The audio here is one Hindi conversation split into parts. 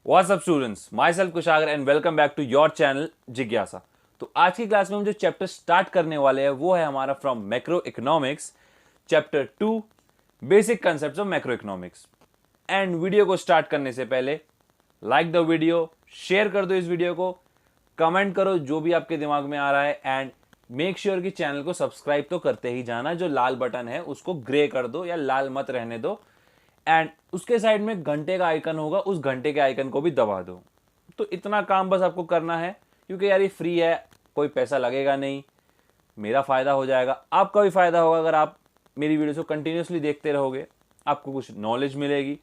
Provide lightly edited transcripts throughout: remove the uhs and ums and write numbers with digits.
What's up students, myself Kushagra and welcome back to your channel जिज्ञासा। तो आज की क्लास में हम जो चैप्टर स्टार्ट करने वाले हैं वो है हमारा from macro economics chapter 2 basic concepts of macro economics. And video को स्टार्ट करने से पहले लाइक द वीडियो, शेयर कर दो इस वीडियो को, कमेंट करो जो भी आपके दिमाग में आ रहा है एंड मेक श्योर कि चैनल को सब्सक्राइब तो करते ही जाना। जो लाल बटन है उसको ग्रे कर दो या लाल मत रहने दो एंड उसके साइड में घंटे का आइकन होगा, उस घंटे के आइकन को भी दबा दो। तो इतना काम बस आपको करना है क्योंकि यार ये फ्री है, कोई पैसा लगेगा नहीं, मेरा फायदा हो जाएगा, आपका भी फायदा होगा। अगर आप मेरी वीडियो को कंटिन्यूसली देखते रहोगे आपको कुछ नॉलेज मिलेगी,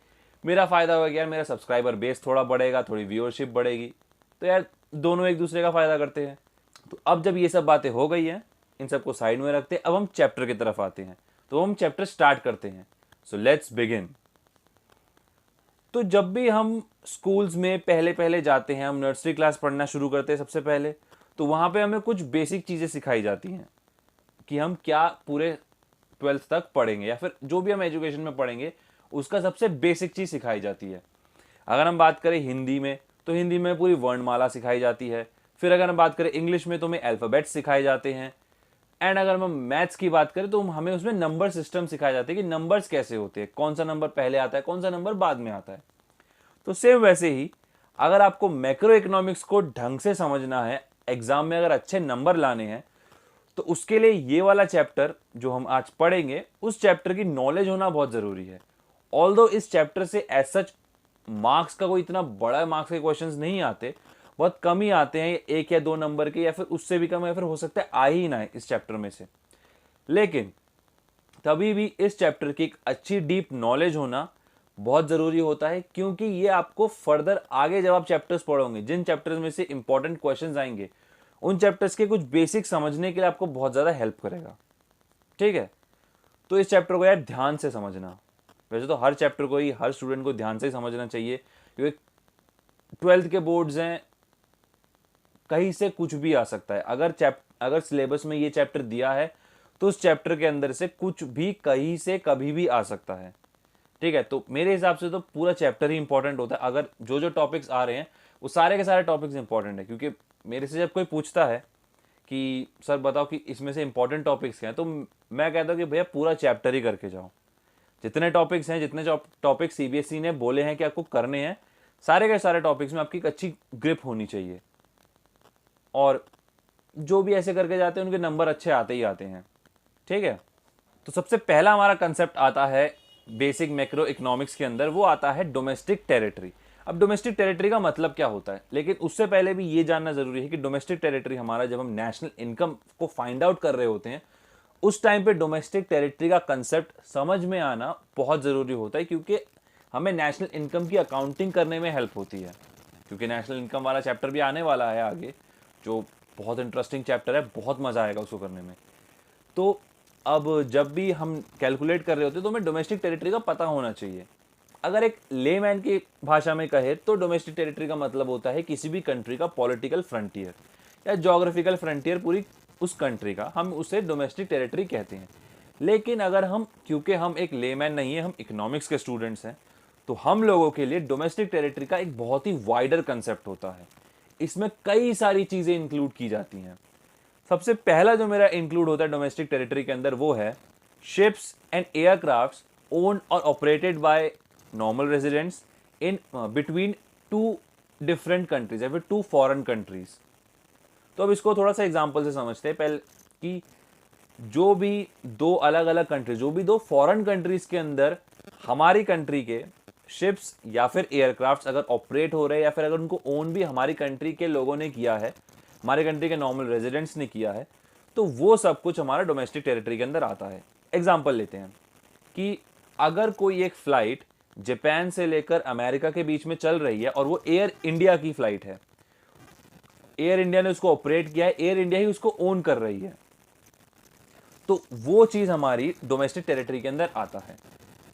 मेरा फायदा होगा कि यार मेरा सब्सक्राइबर बेस थोड़ा बढ़ेगा, थोड़ी व्यूअरशिप बढ़ेगी। तो यार दोनों एक दूसरे का फायदा करते हैं। तो अब जब ये सब बातें हो गई हैं, इन सबको साइड में रखते हैं, अब हम चैप्टर की तरफ आते हैं। तो हम चैप्टर स्टार्ट करते हैं। So let's begin. तो जब भी हम स्कूल्स में पहले पहले जाते हैं, हम नर्सरी क्लास पढ़ना शुरू करते हैं सबसे पहले, तो वहाँ पे हमें कुछ बेसिक चीज़ें सिखाई जाती हैं कि हम क्या पूरे 12th तक पढ़ेंगे या फिर जो भी हम एजुकेशन में पढ़ेंगे उसका सबसे बेसिक चीज़ सिखाई जाती है। अगर हम बात करें हिंदी में तो हिंदी में पूरी वर्णमाला सिखाई जाती है। फिर अगर हम बात करें इंग्लिश में तो हमें अल्फ़ाबेट्स सिखाए जाते हैं। एंड अगर हम मैथ्स की बात करें तो हमें उसमें नंबर सिस्टम सिखाया जाता है कि नंबर्स कैसे होते हैं, कौन सा नंबर पहले आता है, कौन सा नंबर बाद में आता है। तो सेम वैसे ही अगर आपको मैक्रो इकोनॉमिक्स को ढंग से समझना है, एग्जाम में अगर अच्छे नंबर लाने हैं, तो उसके लिए ये वाला चैप्टर जो हम आज पढ़ेंगे उस चैप्टर की नॉलेज होना बहुत ज़रूरी है। ऑल्दो इस चैप्टर से एज सच मार्क्स का कोई इतना बड़ा मार्क्स के क्वेश्चंस नहीं आते, बहुत कम ही आते हैं, 1 या 2 नंबर के, या फिर उससे भी कम, या फिर हो सकता है आ ही ना है इस चैप्टर में से। लेकिन तभी भी इस चैप्टर की एक अच्छी डीप नॉलेज होना बहुत ज़रूरी होता है, क्योंकि ये आपको फर्दर आगे जब आप चैप्टर्स पढ़ोगे, जिन चैप्टर्स में से इंपॉर्टेंट क्वेश्चंस आएंगे उन चैप्टर्स के कुछ बेसिक समझने के लिए आपको बहुत ज़्यादा हेल्प करेगा। ठीक है, तो इस चैप्टर को यार ध्यान से समझना। वैसे तो हर चैप्टर को ही हर स्टूडेंट को ध्यान से ही समझना चाहिए, क्योंकि 12th के बोर्ड्स हैं, कहीं से कुछ भी आ सकता है। अगर सिलेबस में ये चैप्टर दिया है तो उस चैप्टर के अंदर से कुछ भी कहीं से कभी भी आ सकता है। ठीक है, तो मेरे हिसाब से तो पूरा चैप्टर ही इंपॉर्टेंट होता है। अगर जो जो टॉपिक्स आ रहे हैं वो सारे के सारे टॉपिक्स इंपॉर्टेंट है, क्योंकि मेरे से जब कोई पूछता है कि सर बताओ कि इसमें से इंपॉर्टेंट टॉपिक्स क्या हैं, तो मैं कहता हूँ कि भैया पूरा चैप्टर ही करके जाओ। जितने टॉपिक्स हैं, जितने टॉपिक सीबीएसई ने बोले हैं कि आपको करने हैं, सारे के सारे टॉपिक्स में आपकी एक अच्छी ग्रिप होनी चाहिए। और जो भी ऐसे करके जाते हैं उनके नंबर अच्छे आते ही आते हैं। ठीक है, तो सबसे पहला हमारा कंसेप्ट आता है बेसिक मैक्रो इकोनॉमिक्स के अंदर, वो आता है डोमेस्टिक टेरिटरी। अब डोमेस्टिक टेरिटरी का मतलब क्या होता है, लेकिन उससे पहले भी ये जानना जरूरी है कि डोमेस्टिक टेरिटरी हमारा, जब हम नेशनल इनकम को फाइंड आउट कर रहे होते हैं उस टाइम पे डोमेस्टिक टेरिटरी का कंसेप्ट समझ में आना बहुत ज़रूरी होता है, क्योंकि हमें नेशनल इनकम की अकाउंटिंग करने में हेल्प होती है। क्योंकि नेशनल इनकम वाला चैप्टर भी आने वाला है आगे, जो बहुत इंटरेस्टिंग चैप्टर है, बहुत मज़ा आएगा उसको करने में। तो अब जब भी हम कैलकुलेट कर रहे होते हैं तो हमें डोमेस्टिक टेरिटरी का पता होना चाहिए। अगर एक लेमैन की भाषा में कहे तो डोमेस्टिक टेरिटरी का मतलब होता है किसी भी कंट्री का पॉलिटिकल फ्रंटियर या जोग्राफिकल फ्रंटियर, पूरी उस कंट्री का, हम उसे डोमेस्टिक टेरिटरी कहते हैं। लेकिन अगर हम, क्योंकि हम एक लेमैन नहीं है, हम इकोनॉमिक्स के स्टूडेंट्स हैं, तो हम लोगों के लिए डोमेस्टिक टेरिटरी का एक बहुत ही वाइडर कंसेप्ट होता है। इसमें कई सारी चीज़ें इंक्लूड की जाती हैं। सबसे पहला जो मेरा इंक्लूड होता है डोमेस्टिक टेरिटरी के अंदर वो है शिप्स एंड एयरक्राफ्ट्स ओन्ड और operated by normal residents in between 2 different countries या फिर 2 फॉरेन कंट्रीज। तो अब इसको थोड़ा सा एग्जांपल से समझते हैं पहले कि जो भी 2 अलग अलग कंट्रीज, जो भी 2 फॉरेन कंट्रीज के अंदर हमारी कंट्री के शिप्स या फिर एयरक्राफ्ट्स अगर ऑपरेट हो रहे हैं या फिर अगर उनको ओन भी हमारी कंट्री के लोगों ने किया है, हमारे कंट्री के नॉर्मल रेजिडेंट्स ने किया है, तो वो सब कुछ हमारा डोमेस्टिक टेरिटरी के अंदर आता है। एग्जाम्पल लेते हैं कि अगर कोई एक फ्लाइट जापान से लेकर अमेरिका के बीच में चल रही है और वो एयर इंडिया की फ्लाइट है, एयर इंडिया ने उसको ऑपरेट किया है, एयर इंडिया ही उसको ओन कर रही है, तो वो चीज़ हमारी डोमेस्टिक टेरिटरी के अंदर आता है।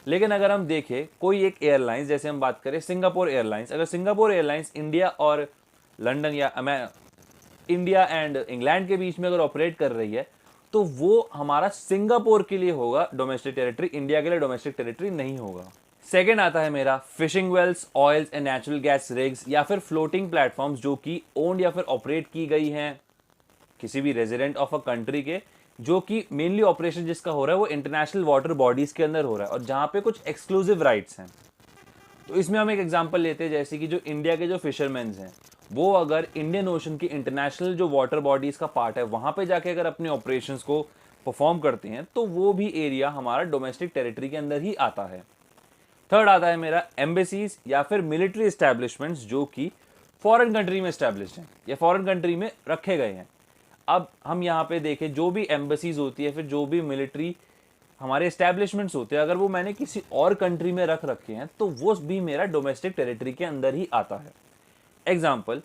लेकिन अगर हम देखें कोई एक एयरलाइंस, जैसे हम बात करें सिंगापुर एयरलाइंस, अगर सिंगापुर एयरलाइंस इंडिया और लंदन या इंडिया एंड इंग्लैंड के बीच में अगर ऑपरेट कर रही है, तो वो हमारा सिंगापुर के लिए होगा डोमेस्टिक टेरिटरी, इंडिया के लिए डोमेस्टिक टेरिटरी नहीं होगा। सेकेंड आता है मेरा fishing wells, oils and natural gas rigs या फिर फ्लोटिंग प्लेटफॉर्म्स जो कि ओन्ड या फिर ऑपरेट की गई हैं किसी भी रेजिडेंट ऑफ अ कंट्री के, जो कि मेनली ऑपरेशन जिसका हो रहा है वो इंटरनेशनल वाटर बॉडीज के अंदर हो रहा है और जहां पे कुछ एक्सक्लूसिव राइट्स हैं। तो इसमें हम एक एग्जांपल लेते हैं, जैसे कि जो इंडिया के जो फिशरमैन हैं वो अगर इंडियन ओशन की इंटरनेशनल जो वाटर बॉडीज का पार्ट है वहां पे जाके अगर अपने ऑपरेशंस को परफॉर्म करते हैं तो वो भी एरिया हमारा डोमेस्टिक टेरिटरी के अंदर ही आता है। थर्ड आता है मेरा एम्बेसीज या फिर मिलिट्री एस्टैब्लिशमेंट्स जो कि फॉरेन कंट्री में एस्टैब्लिश्ड हैं या फॉरेन कंट्री में रखे गए हैं। अब हम यहाँ पे देखें, जो भी एम्बेसीज होती है फिर जो भी मिलिट्री हमारे एस्टैब्लिशमेंट्स होते हैं, अगर वो मैंने किसी और कंट्री में रख रखे हैं तो वो भी मेरा डोमेस्टिक टेरिटरी के अंदर ही आता है। एग्जाम्पल,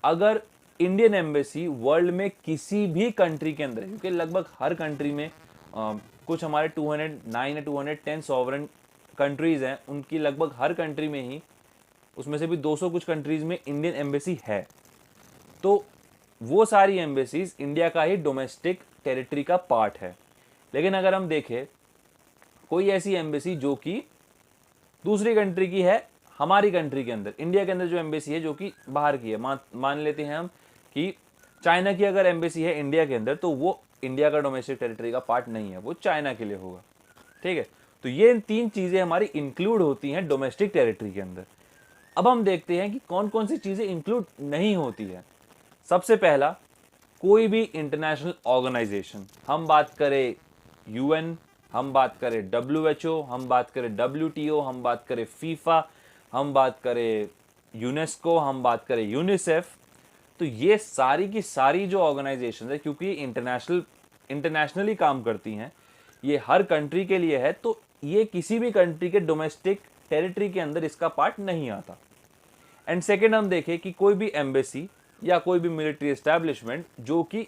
अगर इंडियन एम्बेसी वर्ल्ड में किसी भी कंट्री के अंदर है, क्योंकि लगभग हर कंट्री में कुछ हमारे 209 या 210 सॉवरेन कंट्रीज हैं, उनकी लगभग हर कंट्री में ही उसमें से भी 200 कुछ कंट्रीज में इंडियन एम्बेसी है, तो वो सारी एम्बेसीज इंडिया का ही डोमेस्टिक टेरिटरी का पार्ट है। लेकिन अगर हम देखें कोई ऐसी एम्बेसी जो कि दूसरी कंट्री की है हमारी कंट्री के अंदर, इंडिया के अंदर जो एम्बेसी है जो कि बाहर की है, मान लेते हैं हम कि चाइना की अगर एम्बेसी है इंडिया के अंदर तो वो इंडिया का डोमेस्टिक टेरिटरी का पार्ट नहीं है, वो चाइना के लिए होगा। ठीक है, तो ये तीन चीजें हमारी इंक्लूड होती हैं डोमेस्टिक टेरिटरी के अंदर। अब हम देखते हैं कि कौन कौन सी चीजें इंक्लूड नहीं होती है। सबसे पहला, कोई भी इंटरनेशनल ऑर्गेनाइजेशन, हम बात करें यूएन, हम बात करें WHO, हम बात करें WTO, हम बात करें फीफा, हम बात करें यूनेस्को, हम बात करें यूनिसेफ, तो ये सारी की सारी जो ऑर्गेनाइजेशन है, क्योंकि इंटरनेशनली काम करती हैं, ये हर कंट्री के लिए है, तो ये किसी भी कंट्री के डोमेस्टिक टेरिटरी के अंदर इसका पार्ट नहीं आता। एंड सेकेंड, हम देखें कि कोई भी एम्बेसी या कोई भी मिलिट्री एस्टैब्लिशमेंट जो कि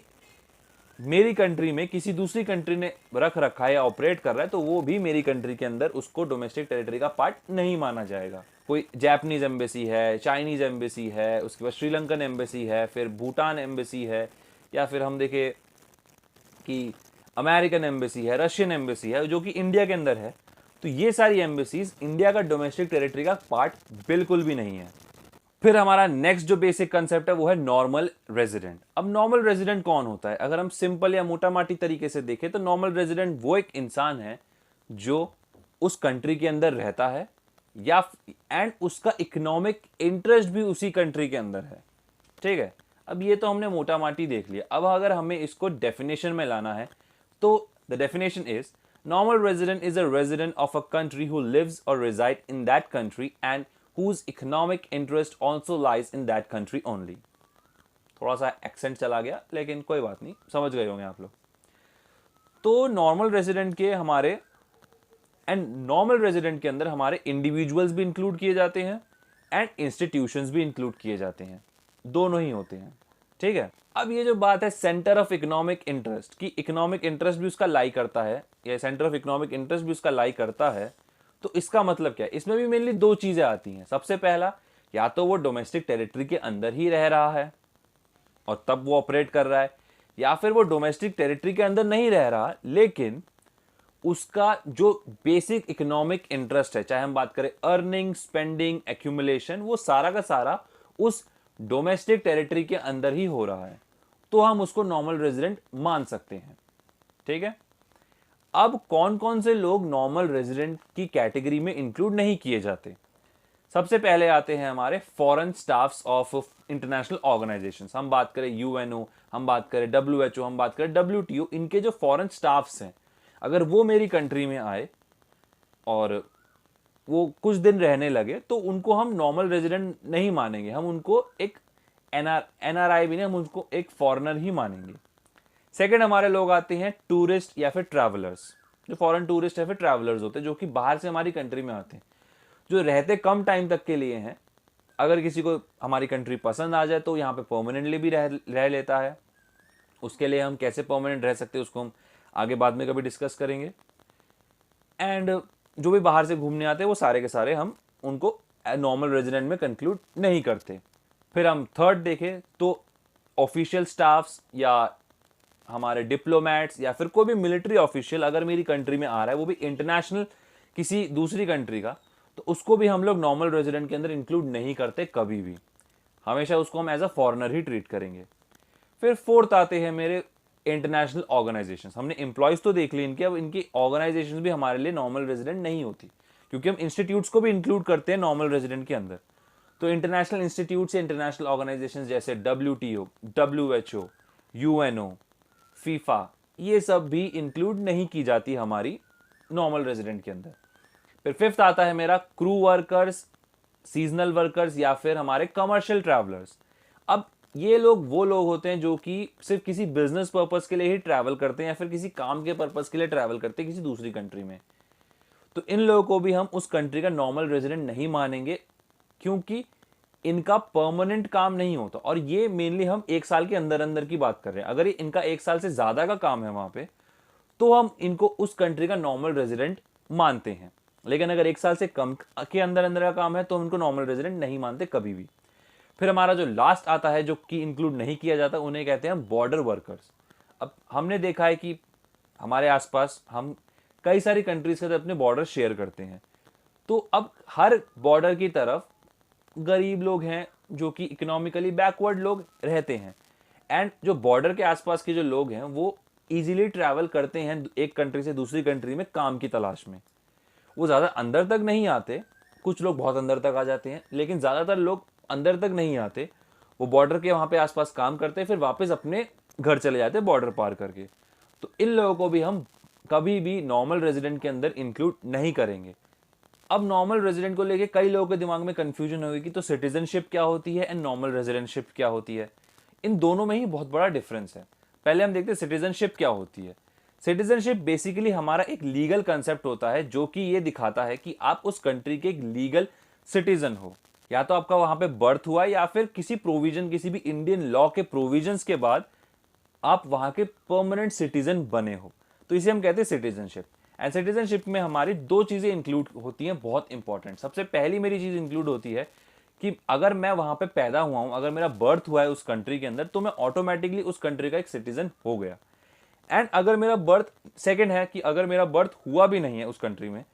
मेरी कंट्री में किसी दूसरी कंट्री ने रख रखा है या ऑपरेट कर रहा है, तो वो भी मेरी कंट्री के अंदर उसको डोमेस्टिक टेरिटरी का पार्ट नहीं माना जाएगा। कोई जापानीज एम्बेसी है, चाइनीज एम्बेसी है, उसके बाद श्रीलंकन एम्बेसी है, फिर भूटान एम्बेसी है, या फिर हम देखें कि अमेरिकन एम्बेसी है, रशियन एम्बेसी है जो कि इंडिया के अंदर है, तो ये सारी एम्बेसीज इंडिया का डोमेस्टिक टेरिटरी का पार्ट बिल्कुल भी नहीं है। फिर हमारा नेक्स्ट जो बेसिक कंसेप्ट है वो है नॉर्मल रेजिडेंट। अब नॉर्मल रेजिडेंट कौन होता है? अगर हम सिंपल या मोटा माटी तरीके से देखें तो नॉर्मल रेजिडेंट वो एक इंसान है जो उस कंट्री के अंदर रहता है या एंड उसका इकोनॉमिक इंटरेस्ट भी उसी कंट्री के अंदर है। ठीक है, अब ये तो हमने मोटा माटी देख लिया। अब अगर हमें इसको डेफिनेशन में लाना है तो the definition is normal resident is a resident of a country who lives और reside in that country and whose economic interest also lies in that country only। थोड़ा सा एक्सेंट चला गया लेकिन कोई बात नहीं, समझ गए होंगे आप लोग। तो नॉर्मल रेजिडेंट के हमारे नॉर्मल रेजिडेंट के अंदर हमारे इंडिविजुअल्स भी इंक्लूड किए जाते हैं एंड इंस्टीट्यूशंस भी इंक्लूड किए जाते हैं, दोनों ही होते हैं। ठीक है, अब ये जो बात है सेंटर ऑफ इकोनॉमिक इंटरेस्ट की, इकोनॉमिक इंटरेस्ट भी उसका लाई करता है या सेंटर ऑफ इकोनॉमिक इंटरेस्ट भी उसका लाई करता है, तो इसका मतलब क्या है? इसमें भी मेनली दो चीजें आती हैं। सबसे पहला, या तो वो डोमेस्टिक टेरिटरी के अंदर ही रह रहा है और तब वो ऑपरेट कर रहा है, या फिर वो डोमेस्टिक टेरिटरी के अंदर नहीं रह रहा लेकिन उसका जो बेसिक इकोनॉमिक इंटरेस्ट है, चाहे हम बात करें अर्निंग, स्पेंडिंग, एक्यूमुलेशन, वो सारा का सारा उस डोमेस्टिक टेरिटरी के अंदर ही हो रहा है, तो हम उसको नॉर्मल रेजिडेंट मान सकते हैं। ठीक है, अब कौन कौन से लोग नॉर्मल रेजिडेंट की कैटेगरी में इंक्लूड नहीं किए जाते? सबसे पहले आते हैं हमारे foreign staffs of international organisations. हम बात करें यूएनओ, हम बात करें WHO, हम बात करें WTO, इनके जो फॉरेन स्टाफ्स हैं, अगर वो मेरी कंट्री में आए और वो कुछ दिन रहने लगे तो उनको हम नॉर्मल रेजिडेंट नहीं मानेंगे, हम उनको एक NRI भी नहीं, हम उनको एक फॉरेनर ही मानेंगे। सेकंड, हमारे लोग आते हैं टूरिस्ट या फिर ट्रैवलर्स, जो फॉरेन टूरिस्ट या फिर ट्रैवलर्स होते हैं, जो कि बाहर से हमारी कंट्री में आते हैं, जो रहते कम टाइम तक के लिए हैं। अगर किसी को हमारी कंट्री पसंद आ जाए तो यहाँ पे परमानेंटली भी रह लेता है। उसके लिए हम कैसे परमानेंट रह सकते हैं उसको हम आगे बाद में कभी डिस्कस करेंगे। एंड जो भी बाहर से घूमने आते हैं वो सारे के सारे हम उनको नॉर्मल रेजिडेंट में कंक्लूड नहीं करते। फिर हम थर्ड देखें तो ऑफिशियल स्टाफ्स या हमारे डिप्लोमेट्स या फिर कोई भी मिलिट्री ऑफिशियल अगर मेरी कंट्री में आ रहा है, वो भी इंटरनेशनल किसी दूसरी कंट्री का, तो उसको भी हम लोग नॉर्मल रेजिडेंट के अंदर इंक्लूड नहीं करते कभी भी, हमेशा उसको हम एज अ फॉरेनर ही ट्रीट करेंगे। फिर फोर्थ आते हैं मेरे इंटरनेशनल ऑर्गेनाइजेशंस। हमने एम्प्लॉयज तो देख ली इनके, अब इनकी ऑर्गेनाइजेशंस भी हमारे लिए नॉर्मल रेजिडेंट नहीं होती, क्योंकि हम इंस्टीट्यूट्स को भी इंक्लूड करते हैं नॉर्मल रेजिडेंट के अंदर। तो इंटरनेशनल इंस्टीट्यूट से इंटरनेशनल ऑर्गेनाइजेशंस जैसे WTO, WHO, UNO, फीफा, ये सब भी इंक्लूड नहीं की जाती हमारी नॉर्मल रेजिडेंट के अंदर। फिर फिफ्थ आता है मेरा क्रू वर्कर्स, सीजनल वर्कर्स या फिर हमारे कमर्शियल ट्रैवलर्स। अब ये लोग वो लोग होते हैं जो कि सिर्फ किसी बिजनेस पर्पस के लिए ही ट्रैवल करते हैं या फिर किसी काम के पर्पस के लिए ट्रैवल करते हैं किसी दूसरी कंट्री में। तो इन लोगों को भी हम उस कंट्री का नॉर्मल रेजिडेंट नहीं मानेंगे, क्योंकि इनका परमानेंट काम नहीं होता। और ये मेनली हम एक साल के अंदर अंदर की बात कर रहे हैं। अगर ये इनका एक साल से ज्यादा का काम है वहां पे, तो हम इनको उस कंट्री का नॉर्मल रेजिडेंट मानते हैं। लेकिन अगर एक साल से कम के अंदर अंदर का काम है तो हम इनको नॉर्मल रेजिडेंट नहीं मानते कभी भी। फिर हमारा जो लास्ट आता है जो कि इंक्लूड नहीं किया जाता, उन्हें कहते हैं बॉर्डर वर्कर्स। अब हमने देखा है कि हमारे आसपास हम कई सारी कंट्रीज के साथ अपने बॉर्डर शेयर करते हैं। तो अब हर बॉर्डर की तरफ गरीब लोग हैं जो कि इकोनॉमिकली बैकवर्ड लोग रहते हैं, एंड जो बॉर्डर के आसपास के जो लोग हैं वो इजीली ट्रैवल करते हैं एक कंट्री से दूसरी कंट्री में काम की तलाश में। वो ज़्यादा अंदर तक नहीं आते, कुछ लोग बहुत अंदर तक आ जाते हैं, लेकिन ज़्यादातर लोग अंदर तक नहीं आते। वो बॉर्डर के वहाँ पे आसपास काम करते हैं, फिर वापस अपने घर चले जाते हैं बॉर्डर पार करके। तो इन लोगों को भी हम कभी भी नॉर्मल रेजिडेंट के अंदर इंक्लूड नहीं करेंगे। अब नॉर्मल रेजिडेंट को लेके कई लोगों के दिमाग में कंफ्यूजन होगी कि तो सिटीजनशिप क्या होती है एंड नॉर्मल रेजिडेंटशिप क्या होती है। इन दोनों में ही बहुत बड़ा डिफरेंस है। पहले हम देखते हैं सिटीजनशिप क्या होती है। सिटीजनशिप बेसिकली हमारा एक लीगल कंसेप्ट होता है जो कि ये दिखाता है कि आप उस कंट्री के एक लीगल सिटीजन हो, या तो आपका वहां पे बर्थ हुआ या फिर किसी प्रोविजन, किसी भी इंडियन लॉ के प्रोविजंस के बाद आप वहां के परमानेंट सिटीजन बने हो। तो इसे हम कहते हैं सिटीजनशिप। एंड सिटीजनशिप में हमारी दो चीजें इंक्लूड होती हैं बहुत इंपॉर्टेंट। सबसे पहली मेरी चीज इंक्लूड होती है कि अगर मैं वहां पे पैदा हुआ हूं, अगर मेरा बर्थ हुआ है उस कंट्री के अंदर, तो मैं ऑटोमेटिकली उस कंट्री का एक सिटीजन हो गया। एंड अगर मेरा बर्थ, सेकंड है कि अगर मेरा बर्थ हुआ भी नहीं है उस कंट्री में,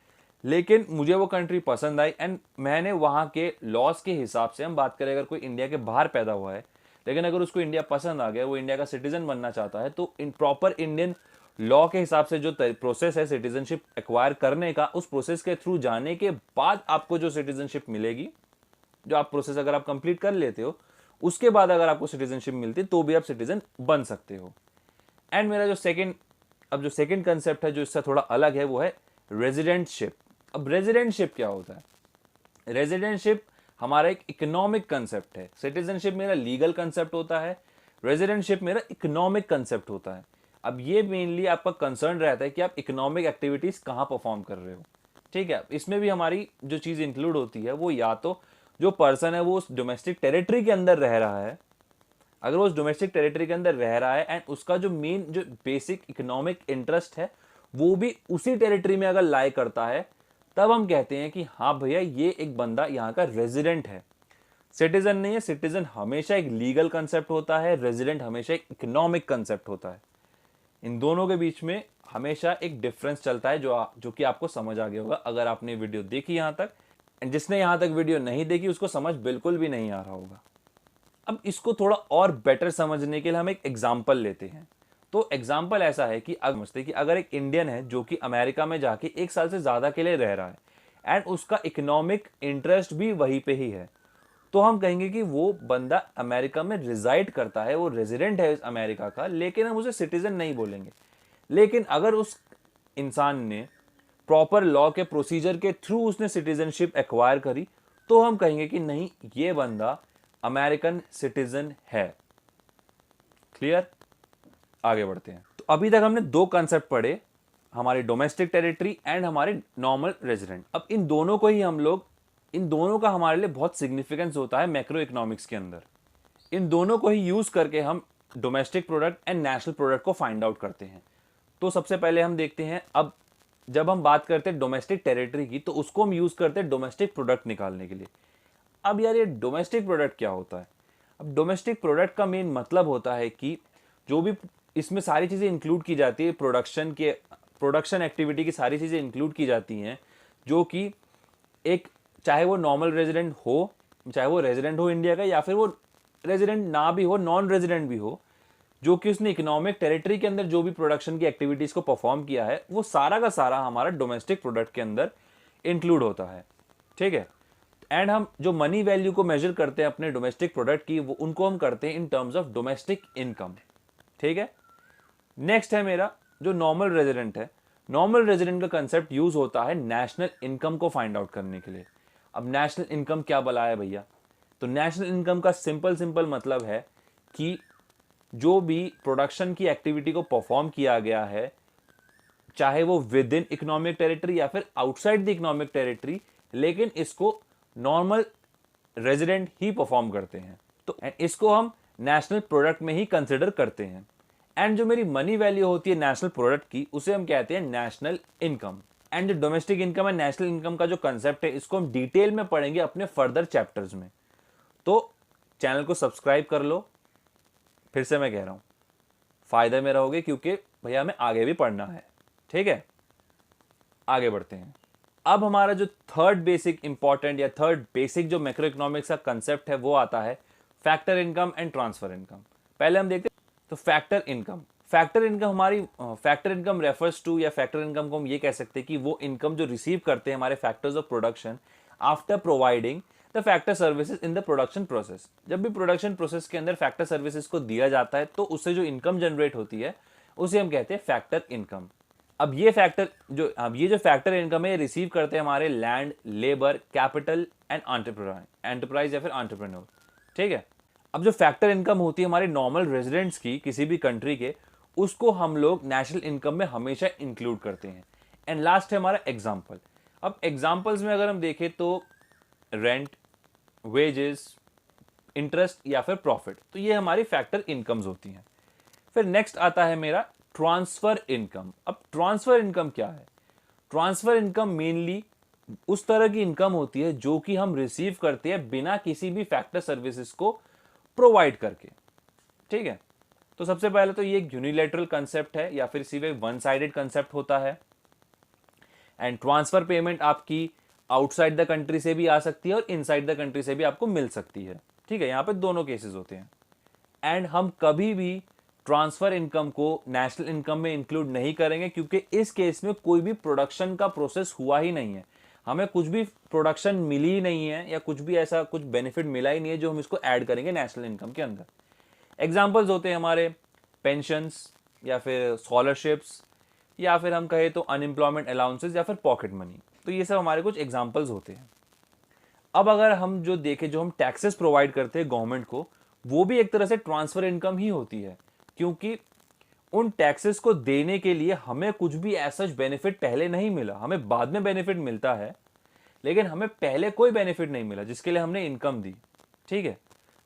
लेकिन मुझे वो कंट्री पसंद आई एंड मैंने वहां के लॉज के हिसाब से, हम बात करें अगर कोई इंडिया के बाहर पैदा हुआ है लेकिन अगर उसको इंडिया पसंद आ गया, वो इंडिया का सिटीजन बनना चाहता है, तो इन प्रॉपर इंडियन लॉ के हिसाब से जो प्रोसेस है सिटीजनशिप एक्वायर करने का, उस प्रोसेस के थ्रू जाने के बाद आपको जो सिटीजनशिप मिलेगी, जो आप प्रोसेस अगर आप कंप्लीट कर लेते हो, उसके बाद अगर आपको सिटीजनशिप मिलती है तो भी आप सिटीजन बन सकते हो। एंड मेरा जो सेकंड कंसेप्ट है जो इससे थोड़ा अलग है, वो है रेजिडेंटशिप। अब रेजिडेंटशिप क्या होता है? रेजिडेंटशिप हमारा एक इकोनॉमिक कंसेप्ट है। सिटीजनशिप मेरा लीगल कंसेप्ट होता है, रेजिडेंटशिप मेरा इकोनॉमिक कंसेप्ट होता है। अब ये मेनली आपका कंसर्न रहता है कि आप इकोनॉमिक एक्टिविटीज कहाँ परफॉर्म कर रहे हो, ठीक है। इसमें भी हमारी जो चीज इंक्लूड होती है वो या तो जो पर्सन है वो उस डोमेस्टिक टेरिटरी के अंदर रह रहा है, अगर वो उस डोमेस्टिक टेरिटरी के अंदर रह रहा है एंड उसका जो मेन जो बेसिक इकोनॉमिक इंटरेस्ट है वो भी उसी टेरिटरी में अगर लाई करता है, तब हम कहते हैं कि हाँ भैया ये एक बंदा यहाँ का रेजिडेंट है, सिटीजन नहीं है। सिटीजन हमेशा एक लीगल कंसेप्ट होता है, रेजिडेंट हमेशा एक इकोनॉमिक कंसेप्ट होता है। इन दोनों के बीच में हमेशा एक डिफरेंस चलता है जो कि आपको समझ आ गया होगा अगर आपने वीडियो देखी यहाँ तक। एंड जिसने यहाँ तक वीडियो नहीं देखी उसको समझ बिल्कुल भी नहीं आ रहा होगा। अब इसको थोड़ा और बेटर समझने के लिए हम एक एग्जाम्पल लेते हैं। तो एग्जाम्पल ऐसा है कि अगर एक इंडियन है जो कि अमेरिका में जाके एक साल से ज्यादा के लिए रह रहा है एंड उसका इकोनॉमिक इंटरेस्ट भी वहीं पे ही है, तो हम कहेंगे कि वो बंदा अमेरिका में रिजाइड करता है, वो रेजिडेंट है इस अमेरिका का, लेकिन हम उसे सिटीजन नहीं बोलेंगे। लेकिन अगर उस इंसान ने प्रॉपर लॉ के प्रोसीजर के थ्रू उसने सिटीजनशिप एक्वायर करी, तो हम कहेंगे कि नहीं, ये बंदा अमेरिकन सिटीजन है। क्लियर? आगे बढ़ते हैं। तो अभी तक हमने दो कंसेप्ट पढ़े, हमारी डोमेस्टिक टेरिटरी एंड हमारे नॉर्मल रेजिडेंट। अब इन दोनों का हमारे लिए बहुत सिग्निफिकेंस होता है मैक्रो इकोनॉमिक्स के अंदर। इन दोनों को ही यूज करके हम domestic product and national product को फाइंड आउट करते हैं। तो सबसे पहले हम देखते हैं, अब जब हम बात करते हैं डोमेस्टिक टेरिटरी की, तो उसको हम यूज करते हैं डोमेस्टिक प्रोडक्ट निकालने के लिए। अब यार ये डोमेस्टिक प्रोडक्ट क्या होता है? अब डोमेस्टिक प्रोडक्ट का मेन मतलब होता है कि जो भी इसमें सारी चीजें इंक्लूड की जाती है, प्रोडक्शन एक्टिविटी की सारी चीजें इंक्लूड की जाती हैं, जो कि एक चाहे वो नॉर्मल रेजिडेंट हो, चाहे वो रेजिडेंट हो इंडिया का, या फिर वो रेजिडेंट ना भी हो, नॉन रेजिडेंट भी हो, जो कि उसने इकोनॉमिक टेरिटरी के अंदर जो भी प्रोडक्शन की एक्टिविटीज को परफॉर्म किया है, वो सारा का सारा हमारा डोमेस्टिक प्रोडक्ट के अंदर इंक्लूड होता है। ठीक है। एंड हम जो मनी वैल्यू को मेजर करते हैं अपने डोमेस्टिक प्रोडक्ट की, वो उनको हम करते हैं in terms of domestic income. ठीक है। नेक्स्ट है मेरा जो नॉर्मल रेजिडेंट है। नॉर्मल रेजिडेंट का कंसेप्ट यूज होता है नेशनल इनकम को फाइंड आउट करने के लिए। अब नेशनल इनकम क्या बला है भैया? तो नेशनल इनकम का सिंपल मतलब है कि जो भी प्रोडक्शन की एक्टिविटी को परफॉर्म किया गया है, चाहे वो विद इन इकोनॉमिक टेरिटरी या फिर आउटसाइड द इकोनॉमिक टेरिटरी, लेकिन इसको नॉर्मल रेजिडेंट ही परफॉर्म करते हैं, तो इसको हम नेशनल प्रोडक्ट में ही कंसिडर करते हैं। एंड जो मेरी मनी वैल्यू होती है नेशनल प्रोडक्ट की, उसे हम कहते हैं नेशनल इनकम। एंड जो डोमेस्टिक इनकम है, नेशनल इनकम का जो कंसेप्ट है, इसको हम डिटेल में पढ़ेंगे अपने फर्दर चैप्टर्स में। तो चैनल को सब्सक्राइब कर लो, फिर से मैं कह रहा हूं, फायदे में रहोगे, क्योंकि भैया हमें आगे भी पढ़ना है। ठीक है, आगे बढ़ते हैं। अब हमारा जो थर्ड बेसिक इंपॉर्टेंट या थर्ड बेसिक जो मैक्रो इकोनॉमिक्स का कंसेप्ट है, वो आता है factor income and transfer income. पहले हम देखते हैं तो फैक्टर इनकम। फैक्टर इनकम हमारी फैक्टर इनकम रेफर्स टू, या फैक्टर इनकम को हम ये कह सकते हैं कि वो इनकम जो रिसीव करते हैं हमारे factors of production after providing the factor services in the production process. जब भी प्रोडक्शन प्रोसेस के अंदर फैक्टर सर्विसेज को दिया जाता है, तो उससे जो इनकम जनरेट होती है, उसे हम कहते हैं फैक्टर इनकम। अब ये जो फैक्टर इनकम है, ये रिसीव करते हैं हमारे land, labour, capital and enterprise या फिर एंटरप्रेन्योर। ठीक है। अब जो फैक्टर इनकम होती है हमारे नॉर्मल रेजिडेंट्स की, किसी भी कंट्री के, उसको हम लोग नेशनल इनकम में हमेशा इंक्लूड करते हैं। एंड लास्ट है हमारा एग्जाम्पल। अब एग्जाम्पल्स में अगर हम देखें तो रेंट, वेजेस, इंटरेस्ट या फिर प्रॉफिट, तो ये हमारी फैक्टर इनकम्स होती हैं। फिर नेक्स्ट आता है मेरा ट्रांसफर इनकम। अब ट्रांसफर इनकम क्या है? ट्रांसफर इनकम मेनली उस तरह की इनकम होती है जो कि हम रिसीव करते हैं बिना किसी भी फैक्टर सर्विसेज को प्रोवाइड करके। ठीक है। तो सबसे पहले तो ये एक यूनिलैटरल कंसेप्ट है, या फिर सीधे वन साइडेड कंसेप्ट होता है। एंड ट्रांसफर पेमेंट आपकी आउटसाइड द कंट्री से भी आ सकती है और इनसाइड द कंट्री से भी आपको मिल सकती है। ठीक है, यहां पे दोनों केसेस होते हैं। एंड हम कभी भी ट्रांसफर इनकम को नेशनल इनकम में इंक्लूड नहीं करेंगे, क्योंकि इस केस में कोई भी प्रोडक्शन का प्रोसेस हुआ ही नहीं है, हमें कुछ भी प्रोडक्शन मिली ही नहीं है, या कुछ भी ऐसा कुछ बेनिफिट मिला ही नहीं है जो हम इसको ऐड करेंगे नेशनल इनकम के अंदर। एग्जाम्पल्स होते हैं हमारे पेंशंस, या फिर स्कॉलरशिप्स, या फिर हम कहें तो अनएम्प्लॉयमेंट अलाउंसेस, या फिर पॉकेट मनी। तो ये सब हमारे कुछ एग्जाम्पल्स होते हैं। अब अगर हम जो देखें, जो हम टैक्सेस प्रोवाइड करते हैं गवर्नमेंट को, वो भी एक तरह से ट्रांसफर इनकम ही होती है, क्योंकि उन टैक्सेस को देने के लिए हमें कुछ भी ऐसा बेनिफिट पहले नहीं मिला, हमें बाद में बेनिफिट मिलता है, लेकिन हमें पहले कोई बेनिफिट नहीं मिला जिसके लिए हमने इनकम दी। ठीक है,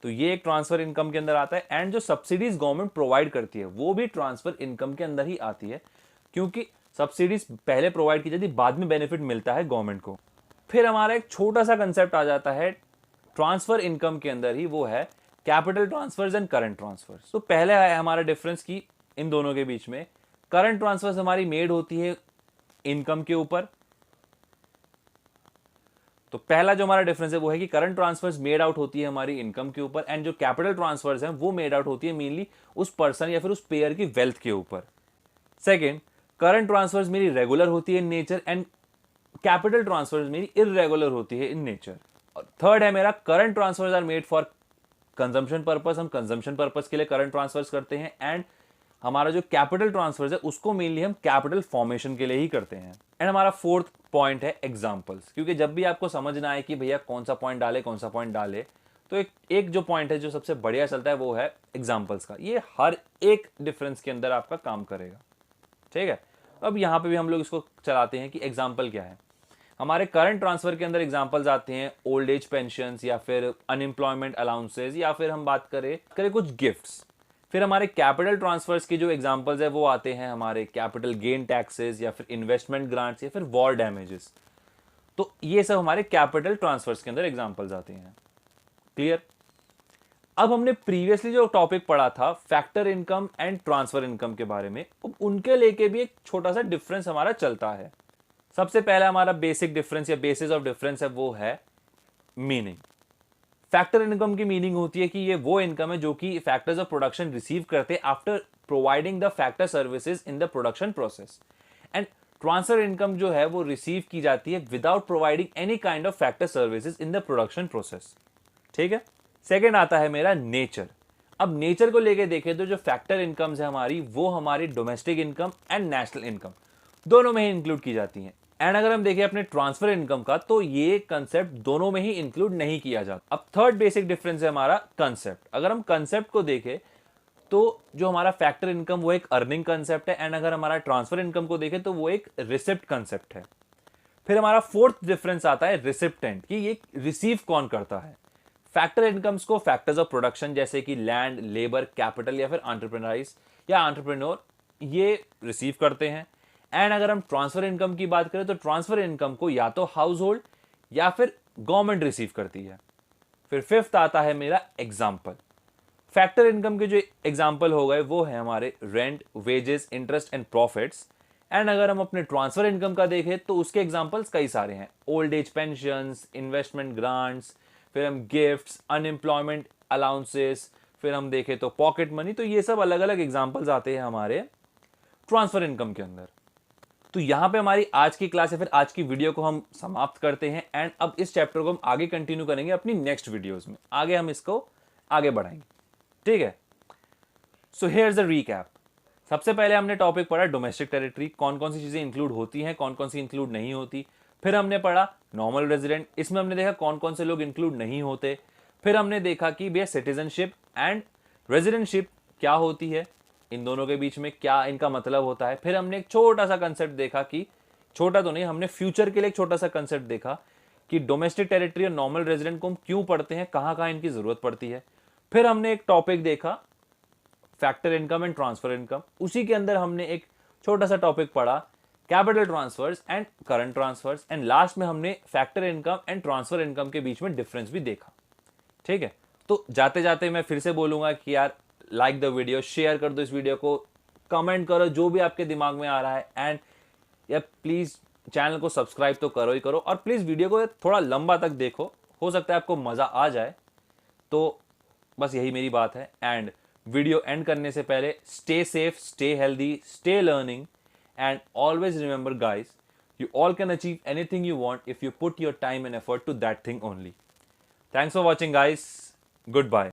तो ये एक ट्रांसफर इनकम के अंदर आता है। एंड जो सब्सिडीज गवर्नमेंट प्रोवाइड करती है, वो भी ट्रांसफर इनकम के अंदर ही आती है, क्योंकि सब्सिडीज पहले प्रोवाइड की जाती है, बाद में बेनिफिट मिलता है गवर्नमेंट को। फिर हमारा एक छोटा सा कंसेप्ट आ जाता है ट्रांसफर इनकम के अंदर ही, वो है capital transfers and current transfers. तो पहले है हमारा डिफरेंस की इन दोनों के बीच में, करंट ट्रांसफर्स हमारी मेड होती है इनकम के ऊपर। तो पहला जो हमारा डिफरेंस है वो है कि करंट ट्रांसफर्स मेड आउट होती है हमारी इनकम के ऊपर, एंड जो कैपिटल ट्रांसफर्स हैं वो मेड आउट होती है मेनली उस पर्सन या फिर उस पेयर की वेल्थ के ऊपर। सेकेंड, करंट ट्रांसफर्स मेरी रेगुलर होती है in nature, and capital transfers मेरी इररेगुलर होती है इन नेचर। और थर्ड है मेरा current transfers are made for consumption purpose, हम कंजम्पशन पर्पस के लिए करंट ट्रांसफर्स करते हैं। एंड हमारा जो कैपिटल ट्रांसफर्स है उसको मेनली हम कैपिटल फॉर्मेशन के लिए ही करते हैं। एंड हमारा फोर्थ पॉइंट है एग्जांपल्स, क्योंकि जब भी आपको समझना है कि भैया कौन सा पॉइंट डाले कौन सा पॉइंट डाले, तो एक जो पॉइंट है जो सबसे बढ़िया चलता है वो है एग्जांपल्स का। ये हर एक डिफरेंस के अंदर आपका काम करेगा। ठीक है, अब यहाँ पे भी हम लोग इसको चलाते हैं कि एग्जाम्पल क्या है। हमारे करंट ट्रांसफर के अंदर एग्जांपल्स आते हैं ओल्ड एज पेंशंस, या फिर अनएम्प्लॉयमेंट अलाउंसेस, या फिर हम बात करें कुछ गिफ्ट्स। फिर हमारे कैपिटल ट्रांसफर्स की जो एग्जांपल्स है वो आते हैं हमारे कैपिटल गेन टैक्सेस, या फिर इन्वेस्टमेंट ग्रांट्स, या फिर वॉर डैमेजेस। तो ये सब हमारे कैपिटल ट्रांसफर्स के अंदर एग्जांपल्स आते हैं। क्लियर? अब हमने प्रीवियसली जो टॉपिक पढ़ा था factor income and transfer income के बारे में, उनके लेके भी एक छोटा सा डिफरेंस हमारा चलता है। सबसे पहला हमारा बेसिक डिफरेंस या बेसिस ऑफ डिफरेंस है वो है मीनिंग। फैक्टर इनकम की मीनिंग होती है कि ये वो इनकम है जो कि फैक्टर्स ऑफ प्रोडक्शन रिसीव करते हैं after providing the factor services in the production process. And transfer income जो है वो रिसीव की जाती है without providing any kind of factor services in the production process. ठीक है। सेकेंड आता है मेरा नेचर। अब नेचर को लेके देखें तो जो फैक्टर इनकम्स है हमारी वो हमारी domestic income and national income दोनों में ही इंक्लूड की जाती हैं। एंड अगर हम देखें अपने ट्रांसफर इनकम का तो ये कंसेप्ट दोनों में ही इंक्लूड नहीं किया जाता। अब थर्ड बेसिक डिफरेंस है हमारा कंसेप्ट। अगर हम कंसेप्ट को देखें तो जो हमारा फैक्टर इनकम वो एक अर्निंग कंसेप्ट है, एंड अगर हमारा ट्रांसफर इनकम को देखें तो वो एक रिसिप्ट कंसेप्ट है। फिर हमारा फोर्थ डिफरेंस आता है रिसिप्टेंट, कि ये रिसीव कौन करता है। फैक्टर इनकम्स को फैक्टर्स ऑफ प्रोडक्शन जैसे कि लैंड, लेबर, कैपिटल या फिर एंटरप्रेन्योर्स या एंटरप्रेन्योर ये रिसीव करते हैं। एंड अगर हम ट्रांसफर इनकम की बात करें तो ट्रांसफर इनकम को या तो हाउस होल्ड या फिर गवर्नमेंट रिसीव करती है। फिर फिफ्थ आता है मेरा एग्जाम्पल। फैक्टर इनकम के जो एग्जाम्पल हो गए वो है हमारे rent, wages, interest and profits. And अगर हम अपने ट्रांसफर इनकम का देखें तो उसके एग्जाम्पल्स कई सारे हैं। Old age pensions, investment grants, फिर हम गिफ्ट्स, अनएम्प्लॉयमेंट अलाउंसेस, फिर हम देखें तो पॉकेट मनी। तो ये सब अलग अलग एग्जाम्पल्स आते हैं हमारे ट्रांसफर इनकम के अंदर। तो यहां पे हमारी आज की क्लास या फिर आज की वीडियो को हम समाप्त करते हैं। एंड अब इस चैप्टर को हम आगे कंटिन्यू करेंगे अपनी नेक्स्ट वीडियोस में। आगे हम इसको आगे बढ़ाएंगे। ठीक है। So here's the recap. सबसे पहले हमने टॉपिक पढ़ा डोमेस्टिक टेरिटरी, कौन कौन सी चीजें इंक्लूड होती हैं, कौन कौन सी इंक्लूड नहीं होती। फिर हमने पढ़ा नॉर्मल रेजिडेंट, इसमें हमने देखा कौन कौन से लोग इंक्लूड नहीं होते। फिर हमने देखा कि भैया सिटीजनशिप एंड रेजिडेंटशिप क्या होती है, इन दोनों के बीच में क्या इनका मतलब होता है। फिर हमने एक छोटा सा कंसेप्ट देखा, कि छोटा तो नहीं, हमने फ्यूचर के लिए एक छोटा सा कंसेप्ट देखा कि डोमेस्टिक टेरिटरी और नॉर्मल रेजिडेंट को हम क्यों पढ़ते हैं, कहां कहां इनकी जरूरत पड़ती है। फिर हमने एक टॉपिक देखा factor income and transfer income, उसी के अंदर हमने एक छोटा सा टॉपिक पढ़ा capital transfers and current transfers. And last में हमने factor income and transfer income के बीच में डिफरेंस भी देखा। ठीक है। तो जाते जाते मैं फिर से बोलूंगा कि यार लाइक द वीडियो, शेयर कर दो इस वीडियो को, कमेंट करो जो भी आपके दिमाग में आ रहा है। एंड यार प्लीज चैनल को सब्सक्राइब तो करो ही करो, और प्लीज वीडियो को थोड़ा लंबा तक देखो, हो सकता है आपको मजा आ जाए। तो बस यही मेरी बात है। एंड वीडियो एंड करने से पहले stay safe, stay healthy, stay learning, and always remember guys, you all can achieve anything you want if you put your time and effort to that thing only. Thanks for watching guys. Goodbye.